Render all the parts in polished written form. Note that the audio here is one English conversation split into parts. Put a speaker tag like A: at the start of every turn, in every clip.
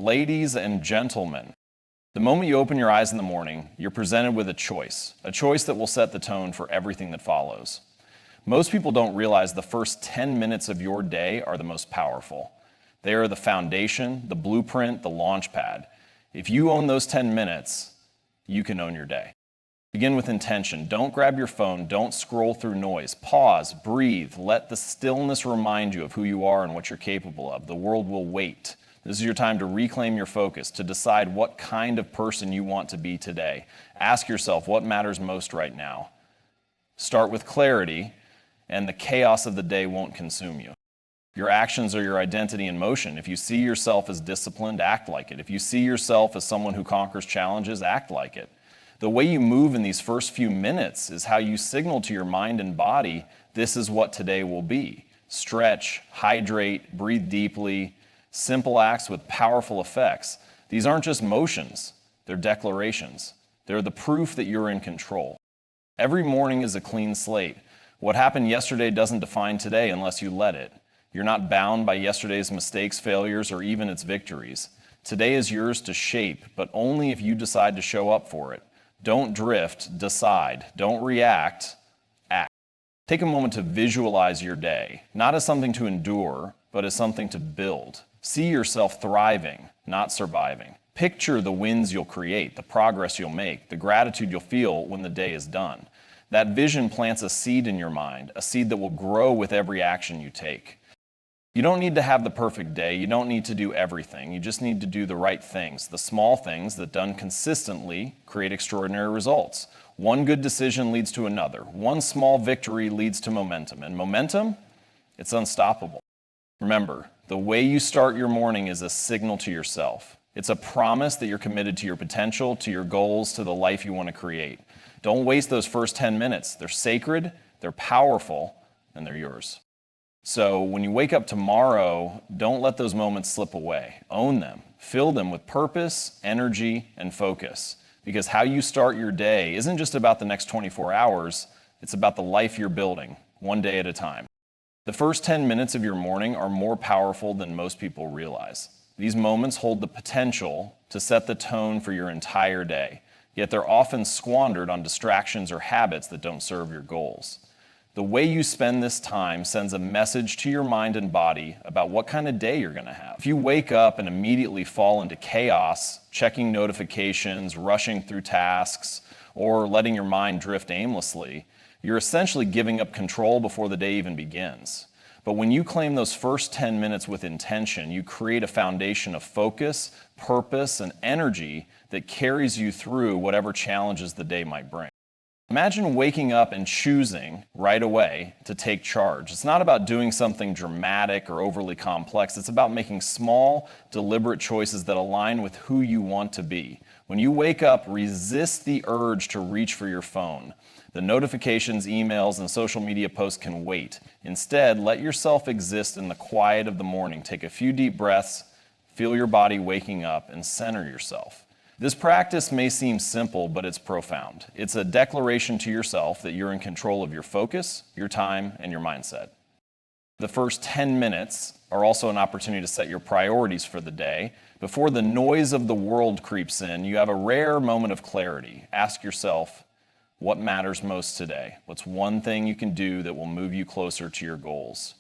A: Ladies and gentlemen, the moment you open your eyes in the morning, you're presented with a choice that will set the tone for everything that follows. Most people don't realize the first 10 minutes of your day are the most powerful. They are the foundation, the blueprint, the launch pad. If you own those 10 minutes, you can own your day. Begin with intention. Don't grab your phone. Don't scroll through noise. Pause, breathe. Let the stillness remind you of who you are and what you're capable of. The world will wait. This is your time to reclaim your focus, to decide what kind of person you want to be today. Ask yourself what matters most right now. Start with clarity, and the chaos of the day won't consume you. Your actions are your identity in motion. If you see yourself as disciplined, act like it. If you see yourself as someone who conquers challenges, act like it. The way you move in these first few minutes is how you signal to your mind and body, this is what today will be. Stretch, hydrate, breathe deeply. Simple acts with powerful effects. These aren't just motions, they're declarations. They're the proof that you're in control. Every morning is a clean slate. What happened yesterday doesn't define today unless you let it. You're not bound by yesterday's mistakes, failures, or even its victories. Today is yours to shape, but only if you decide to show up for it. Don't drift, decide. Don't react, act. Take a moment to visualize your day, not as something to endure, but as something to build. See yourself thriving, not surviving. Picture the wins you'll create, the progress you'll make, the gratitude you'll feel when the day is done. That vision plants a seed in your mind, a seed that will grow with every action you take. You don't need to have the perfect day. You don't need to do everything. You just need to do the right things, the small things that done consistently create extraordinary results. One good decision leads to another. One small victory leads to momentum. And momentum, it's unstoppable. Remember, the way you start your morning is a signal to yourself. It's a promise that you're committed to your potential, to your goals, to the life you want to create. Don't waste those first 10 minutes. They're sacred, they're powerful, and they're yours. So when you wake up tomorrow, don't let those moments slip away. Own them. Fill them with purpose, energy, and focus. Because how you start your day isn't just about the next 24 hours, it's about the life you're building, one day at a time. The first 10 minutes of your morning are more powerful than most people realize. These moments hold the potential to set the tone for your entire day, yet they're often squandered on distractions or habits that don't serve your goals. The way you spend this time sends a message to your mind and body about what kind of day you're going to have. If you wake up and immediately fall into chaos, checking notifications, rushing through tasks, or letting your mind drift aimlessly, you're essentially giving up control before the day even begins. But when you claim those first 10 minutes with intention, you create a foundation of focus, purpose, and energy that carries you through whatever challenges the day might bring. Imagine waking up and choosing right away to take charge. It's not about doing something dramatic or overly complex. It's about making small, deliberate choices that align with who you want to be. When you wake up, resist the urge to reach for your phone. The notifications, emails, and social media posts can wait. Instead, let yourself exist in the quiet of the morning. Take a few deep breaths, feel your body waking up, and center yourself. This practice may seem simple, but it's profound. It's a declaration to yourself that you're in control of your focus, your time, and your mindset. The first 10 minutes are also an opportunity to set your priorities for the day. Before the noise of the world creeps in, you have a rare moment of clarity. Ask yourself, what matters most today? What's one thing you can do that will move you closer to your goals?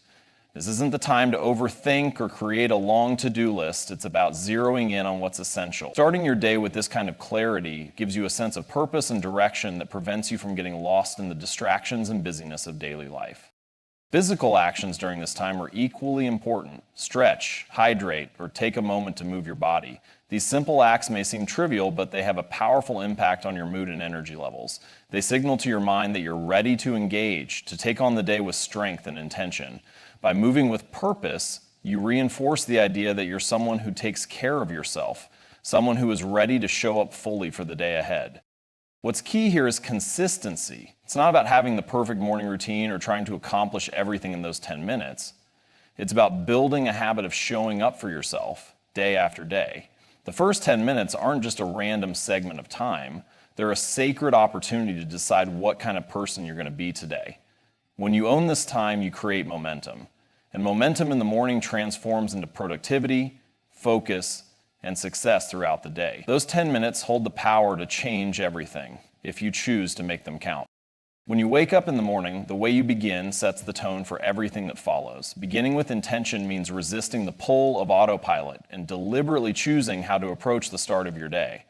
A: This isn't the time to overthink or create a long to-do list. It's about zeroing in on what's essential. Starting your day with this kind of clarity gives you a sense of purpose and direction that prevents you from getting lost in the distractions and busyness of daily life. Physical actions during this time are equally important. Stretch, hydrate, or take a moment to move your body. These simple acts may seem trivial, but they have a powerful impact on your mood and energy levels. They signal to your mind that you're ready to engage, to take on the day with strength and intention. By moving with purpose, you reinforce the idea that you're someone who takes care of yourself, someone who is ready to show up fully for the day ahead. What's key here is consistency. It's not about having the perfect morning routine or trying to accomplish everything in those 10 minutes. It's about building a habit of showing up for yourself day after day. The first 10 minutes aren't just a random segment of time. They're a sacred opportunity to decide what kind of person you're going to be today. When you own this time, you create momentum. And momentum in the morning transforms into productivity, focus, and success throughout the day. Those 10 minutes hold the power to change everything if you choose to make them count. When you wake up in the morning, the way you begin sets the tone for everything that follows. Beginning with intention means resisting the pull of autopilot and deliberately choosing how to approach the start of your day.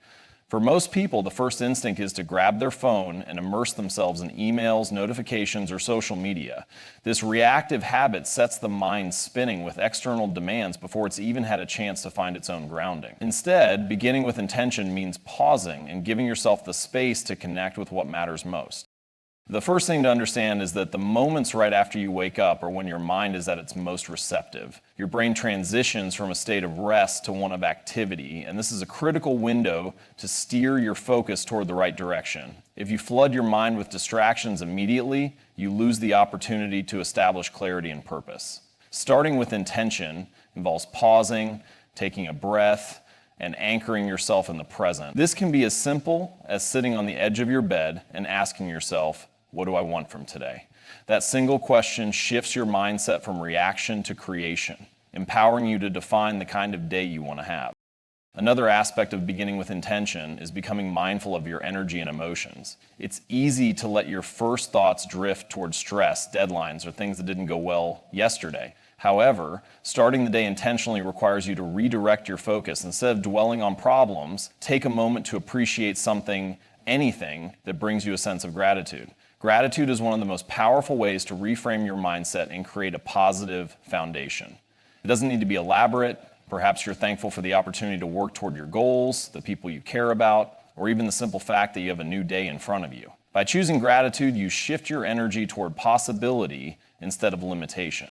A: For most people, the first instinct is to grab their phone and immerse themselves in emails, notifications, or social media. This reactive habit sets the mind spinning with external demands before it's even had a chance to find its own grounding. Instead, beginning with intention means pausing and giving yourself the space to connect with what matters most. The first thing to understand is that the moments right after you wake up are when your mind is at its most receptive. Your brain transitions from a state of rest to one of activity, and this is a critical window to steer your focus toward the right direction. If you flood your mind with distractions immediately, you lose the opportunity to establish clarity and purpose. Starting with intention involves pausing, taking a breath, and anchoring yourself in the present. This can be as simple as sitting on the edge of your bed and asking yourself, what do I want from today? That single question shifts your mindset from reaction to creation, empowering you to define the kind of day you want to have. Another aspect of beginning with intention is becoming mindful of your energy and emotions. It's easy to let your first thoughts drift towards stress, deadlines, or things that didn't go well yesterday. However, starting the day intentionally requires you to redirect your focus. Instead of dwelling on problems, take a moment to appreciate anything that brings you a sense of gratitude. Gratitude is one of the most powerful ways to reframe your mindset and create a positive foundation. It doesn't need to be elaborate. Perhaps you're thankful for the opportunity to work toward your goals, the people you care about, or even the simple fact that you have a new day in front of you. By choosing gratitude, you shift your energy toward possibility instead of limitation.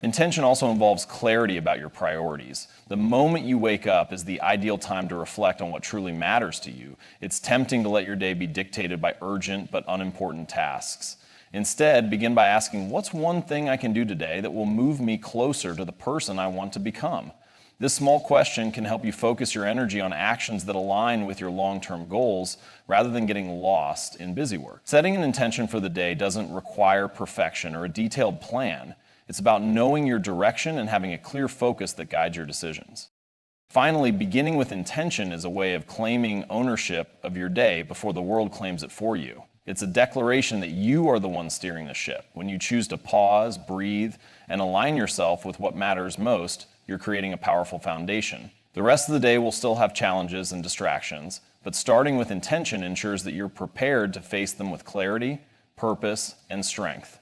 A: Intention also involves clarity about your priorities. The moment you wake up is the ideal time to reflect on what truly matters to you. It's tempting to let your day be dictated by urgent but unimportant tasks. Instead, begin by asking, what's one thing I can do today that will move me closer to the person I want to become? This small question can help you focus your energy on actions that align with your long-term goals rather than getting lost in busy work. Setting an intention for the day doesn't require perfection or a detailed plan. It's about knowing your direction and having a clear focus that guides your decisions. Finally, beginning with intention is a way of claiming ownership of your day before the world claims it for you. It's a declaration that you are the one steering the ship. When you choose to pause, breathe, and align yourself with what matters most, you're creating a powerful foundation. The rest of the day will still have challenges and distractions, but starting with intention ensures that you're prepared to face them with clarity, purpose, and strength.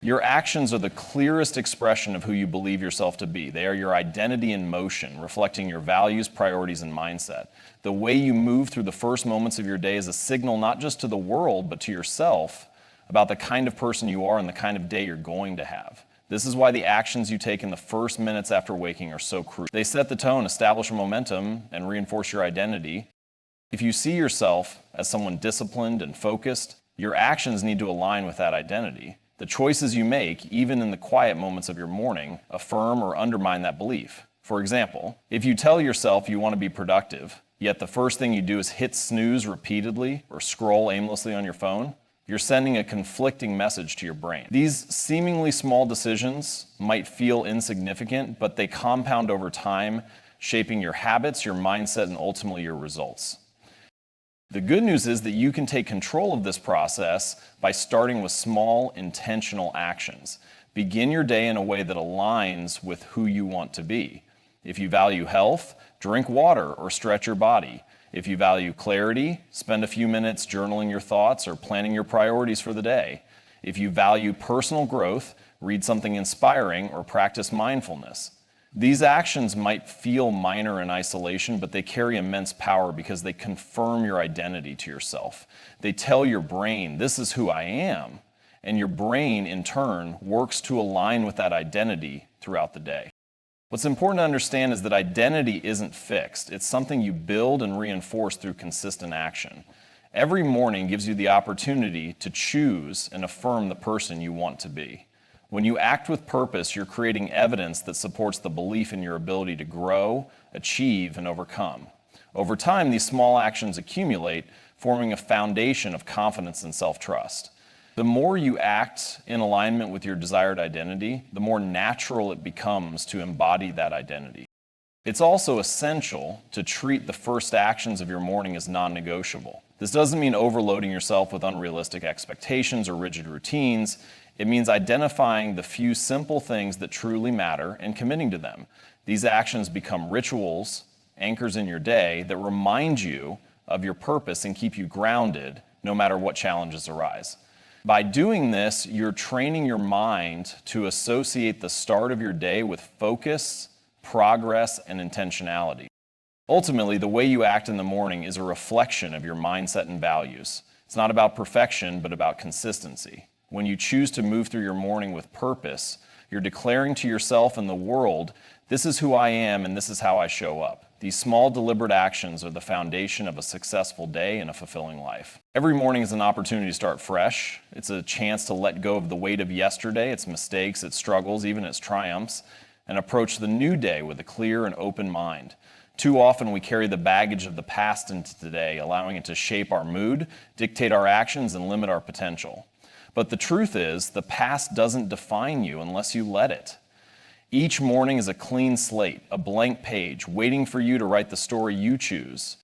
A: Your actions are the clearest expression of who you believe yourself to be. They are your identity in motion, reflecting your values, priorities, and mindset. The way you move through the first moments of your day is a signal not just to the world, but to yourself about the kind of person you are and the kind of day you're going to have. This is why the actions you take in the first minutes after waking are so crucial. They set the tone, establish a momentum, and reinforce your identity. If you see yourself as someone disciplined and focused, your actions need to align with that identity. The choices you make, even in the quiet moments of your morning, affirm or undermine that belief. For example, if you tell yourself you want to be productive, yet the first thing you do is hit snooze repeatedly or scroll aimlessly on your phone, you're sending a conflicting message to your brain. These seemingly small decisions might feel insignificant, but they compound over time, shaping your habits, your mindset, and ultimately your results. The good news is that you can take control of this process by starting with small, intentional actions. Begin your day in a way that aligns with who you want to be. If you value health, drink water or stretch your body. If you value clarity, spend a few minutes journaling your thoughts or planning your priorities for the day. If you value personal growth, read something inspiring or practice mindfulness. These actions might feel minor in isolation, but they carry immense power because they confirm your identity to yourself. They tell your brain, this is who I am, and your brain, in turn, works to align with that identity throughout the day. What's important to understand is that identity isn't fixed. It's something you build and reinforce through consistent action. Every morning gives you the opportunity to choose and affirm the person you want to be. When you act with purpose, you're creating evidence that supports the belief in your ability to grow, achieve, and overcome. Over time, these small actions accumulate, forming a foundation of confidence and self-trust. The more you act in alignment with your desired identity, the more natural it becomes to embody that identity. It's also essential to treat the first actions of your morning as non-negotiable. This doesn't mean overloading yourself with unrealistic expectations or rigid routines. It means identifying the few simple things that truly matter and committing to them. These actions become rituals, anchors in your day that remind you of your purpose and keep you grounded no matter what challenges arise. By doing this, you're training your mind to associate the start of your day with focus, progress, and intentionality. Ultimately, the way you act in the morning is a reflection of your mindset and values. It's not about perfection, but about consistency. When you choose to move through your morning with purpose, you're declaring to yourself and the world, this is who I am and this is how I show up. These small, deliberate actions are the foundation of a successful day and a fulfilling life. Every morning is an opportunity to start fresh. It's a chance to let go of the weight of yesterday, its mistakes, its struggles, even its triumphs, and approach the new day with a clear and open mind. Too often we carry the baggage of the past into today, allowing it to shape our mood, dictate our actions, and limit our potential. But the truth is, the past doesn't define you unless you let it. Each morning is a clean slate, a blank page, waiting for you to write the story you choose.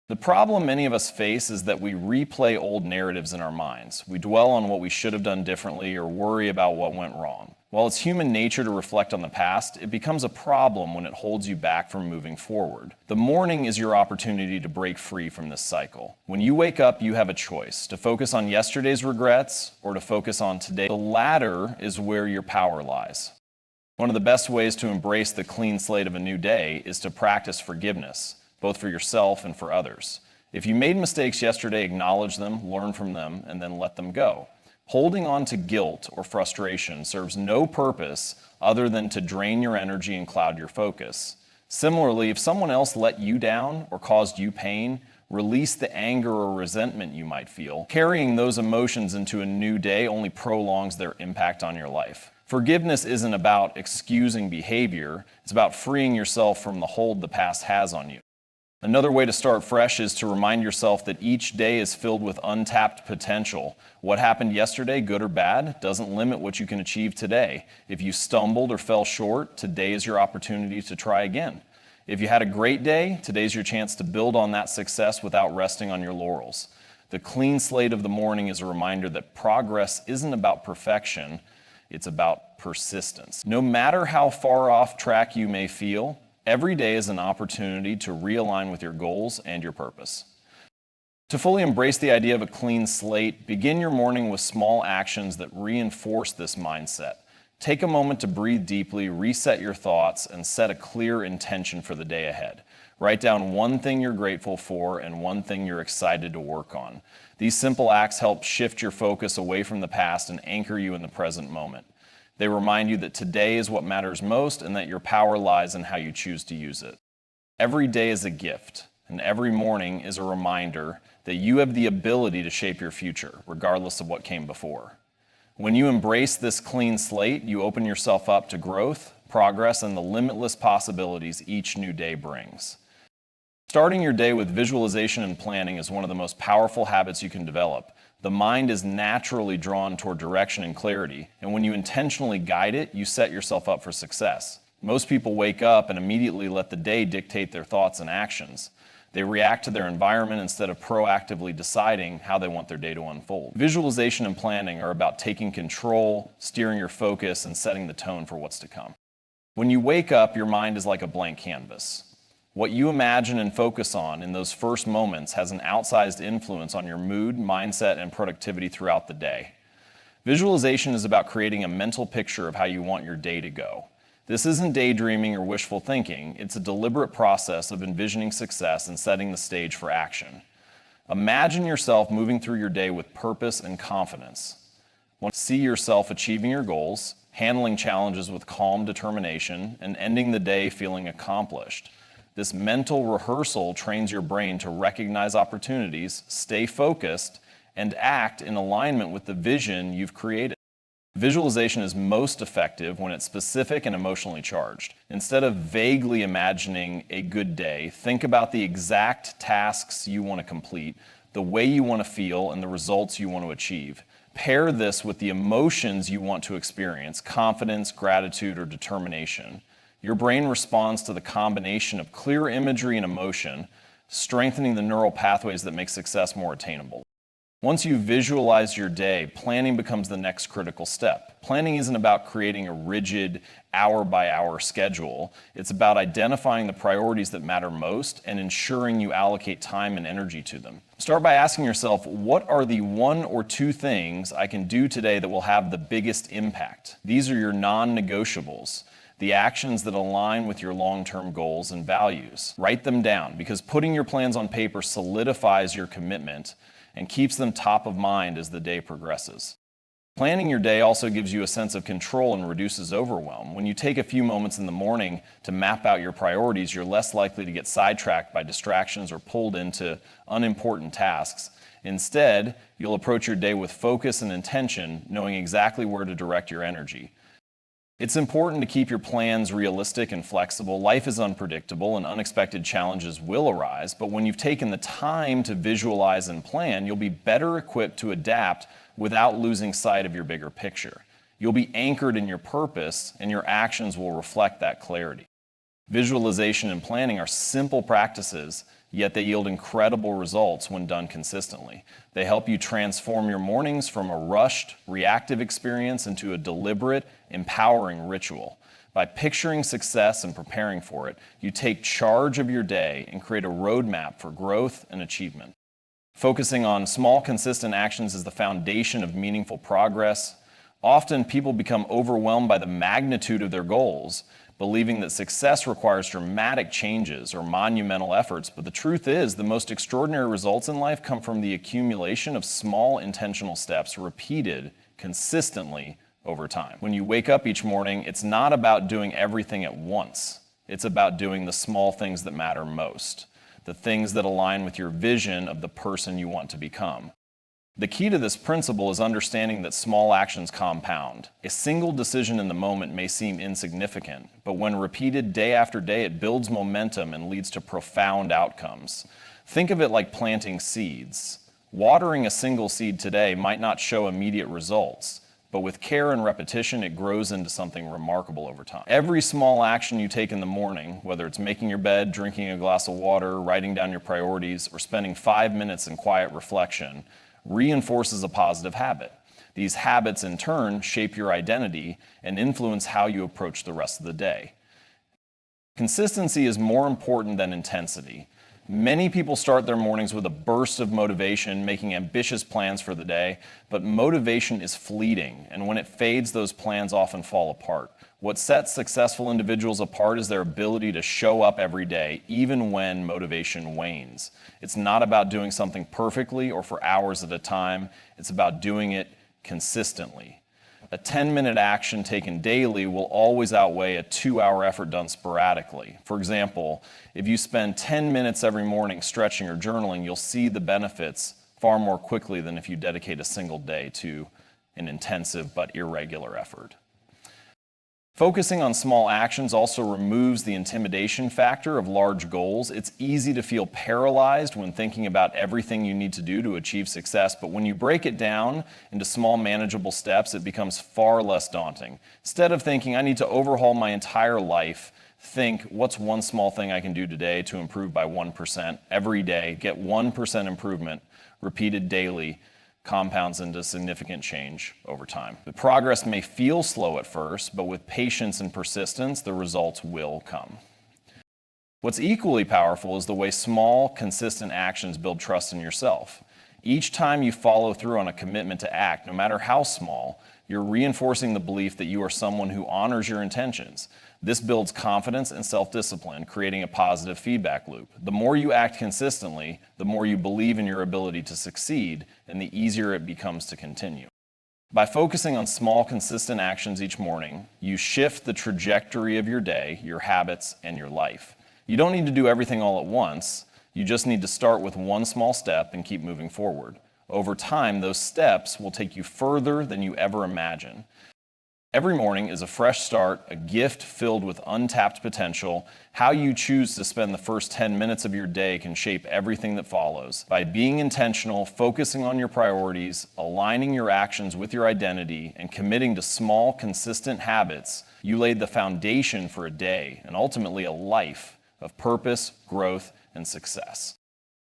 A: The problem many of us face is that we replay old narratives in our minds. We dwell on what we should have done differently or worry about what went wrong. While it's human nature to reflect on the past, it becomes a problem when it holds you back from moving forward. The morning is your opportunity to break free from this cycle. When you wake up, you have a choice, to focus on yesterday's regrets or to focus on today. The latter is where your power lies. One of the best ways to embrace the clean slate of a new day is to practice forgiveness, both for yourself and for others. If you made mistakes yesterday, acknowledge them, learn from them, and then let them go. Holding on to guilt or frustration serves no purpose other than to drain your energy and cloud your focus. Similarly, if someone else let you down or caused you pain, release the anger or resentment you might feel. Carrying those emotions into a new day only prolongs their impact on your life. Forgiveness isn't about excusing behavior, it's about freeing yourself from the hold the past has on you. Another way to start fresh is to remind yourself that each day is filled with untapped potential. What happened yesterday, good or bad, doesn't limit what you can achieve today. If you stumbled or fell short, today is your opportunity to try again. If you had a great day, today's your chance to build on that success without resting on your laurels. The clean slate of the morning is a reminder that progress isn't about perfection, it's about persistence. No matter how far off track you may feel, every day is an opportunity to realign with your goals and your purpose. To fully embrace the idea of a clean slate, begin your morning with small actions that reinforce this mindset. Take a moment to breathe deeply, reset your thoughts, and set a clear intention for the day ahead. Write down one thing you're grateful for and one thing you're excited to work on. These simple acts help shift your focus away from the past and anchor you in the present moment. They remind you that today is what matters most and that your power lies in how you choose to use it. Every day is a gift, and every morning is a reminder that you have the ability to shape your future, regardless of what came before. When you embrace this clean slate, you open yourself up to growth, progress, and the limitless possibilities each new day brings. Starting your day with visualization and planning is one of the most powerful habits you can develop. The mind is naturally drawn toward direction and clarity, and when you intentionally guide it, you set yourself up for success. Most people wake up and immediately let the day dictate their thoughts and actions. They react to their environment instead of proactively deciding how they want their day to unfold. Visualization and planning are about taking control, steering your focus, and setting the tone for what's to come. When you wake up, your mind is like a blank canvas. What you imagine and focus on in those first moments has an outsized influence on your mood, mindset, and productivity throughout the day. Visualization is about creating a mental picture of how you want your day to go. This isn't daydreaming or wishful thinking, it's a deliberate process of envisioning success and setting the stage for action. Imagine yourself moving through your day with purpose and confidence. See yourself achieving your goals, handling challenges with calm determination, and ending the day feeling accomplished. This mental rehearsal trains your brain to recognize opportunities, stay focused, and act in alignment with the vision you've created. Visualization is most effective when it's specific and emotionally charged. Instead of vaguely imagining a good day, think about the exact tasks you want to complete, the way you want to feel, and the results you want to achieve. Pair this with the emotions you want to experience, confidence, gratitude, or determination. Your brain responds to the combination of clear imagery and emotion, strengthening the neural pathways that make success more attainable. Once you visualize your day, planning becomes the next critical step. Planning isn't about creating a rigid hour-by-hour schedule. It's about identifying the priorities that matter most and ensuring you allocate time and energy to them. Start by asking yourself, what are the 1 or 2 things I can do today that will have the biggest impact? These are your non-negotiables, the actions that align with your long-term goals and values. Write them down, because putting your plans on paper solidifies your commitment and keeps them top of mind as the day progresses. Planning your day also gives you a sense of control and reduces overwhelm. When you take a few moments in the morning to map out your priorities, you're less likely to get sidetracked by distractions or pulled into unimportant tasks. Instead, you'll approach your day with focus and intention, knowing exactly where to direct your energy. It's important to keep your plans realistic and flexible. Life is unpredictable and unexpected challenges will arise, but when you've taken the time to visualize and plan, you'll be better equipped to adapt without losing sight of your bigger picture. You'll be anchored in your purpose, and your actions will reflect that clarity. Visualization and planning are simple practices, yet they yield incredible results when done consistently. They help you transform your mornings from a rushed, reactive experience into a deliberate, empowering ritual. By picturing success and preparing for it, you take charge of your day and create a roadmap for growth and achievement. Focusing on small, consistent actions is the foundation of meaningful progress. Often, people become overwhelmed by the magnitude of their goals, believing that success requires dramatic changes or monumental efforts, but the truth is, the most extraordinary results in life come from the accumulation of small, intentional steps repeated consistently over time. When you wake up each morning, it's not about doing everything at once. It's about doing the small things that matter most, the things that align with your vision of the person you want to become. The key to this principle is understanding that small actions compound. A single decision in the moment may seem insignificant, but when repeated day after day, it builds momentum and leads to profound outcomes. Think of it like planting seeds. Watering a single seed today might not show immediate results, but with care and repetition, it grows into something remarkable over time. Every small action you take in the morning, whether it's making your bed, drinking a glass of water, writing down your priorities, or spending 5 minutes in quiet reflection, reinforces a positive habit. These habits, in turn, shape your identity and influence how you approach the rest of the day. Consistency is more important than intensity. Many people start their mornings with a burst of motivation, making ambitious plans for the day, but motivation is fleeting, and when it fades, those plans often fall apart. What sets successful individuals apart is their ability to show up every day, even when motivation wanes. It's not about doing something perfectly or for hours at a time. It's about doing it consistently. A 10-minute action taken daily will always outweigh a 2-hour effort done sporadically. For example, if you spend 10 minutes every morning stretching or journaling, you'll see the benefits far more quickly than if you dedicate a single day to an intensive but irregular effort. Focusing on small actions also removes the intimidation factor of large goals. It's easy to feel paralyzed when thinking about everything you need to do to achieve success, but when you break it down into small, manageable steps, it becomes far less daunting. Instead of thinking, I need to overhaul my entire life, think, what's one small thing I can do today to improve by 1% every day, get 1% improvement, repeated daily, compounds into significant change over time. The progress may feel slow at first, but with patience and persistence, the results will come. What's equally powerful is the way small, consistent actions build trust in yourself. Each time you follow through on a commitment to act, no matter how small, you're reinforcing the belief that you are someone who honors your intentions. This builds confidence and self-discipline, creating a positive feedback loop. The more you act consistently, the more you believe in your ability to succeed, and the easier it becomes to continue. By focusing on small, consistent actions each morning, you shift the trajectory of your day, your habits, and your life. You don't need to do everything all at once. You just need to start with one small step and keep moving forward. Over time, those steps will take you further than you ever imagined. Every morning is a fresh start, a gift filled with untapped potential. How you choose to spend the first 10 minutes of your day can shape everything that follows. By being intentional, focusing on your priorities, aligning your actions with your identity, and committing to small, consistent habits, you laid the foundation for a day and ultimately a life of purpose, growth, and success.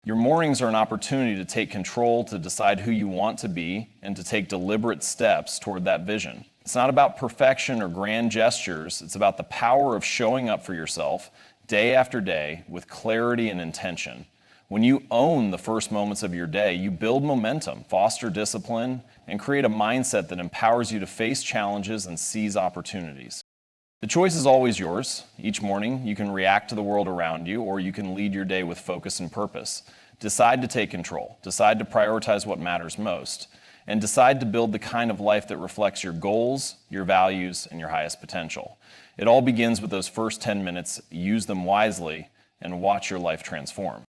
A: Your mornings are an opportunity to take control, to decide who you want to be, and to take deliberate steps toward that vision. It's not about perfection or grand gestures. It's about the power of showing up for yourself day after day with clarity and intention. When you own the first moments of your day, you build momentum, foster discipline, and create a mindset that empowers you to face challenges and seize opportunities. The choice is always yours. Each morning, you can react to the world around you, or you can lead your day with focus and purpose. Decide to take control. Decide to prioritize what matters most. And decide to build the kind of life that reflects your goals, your values, and your highest potential. It all begins with those first 10 minutes. Use them wisely and watch your life transform.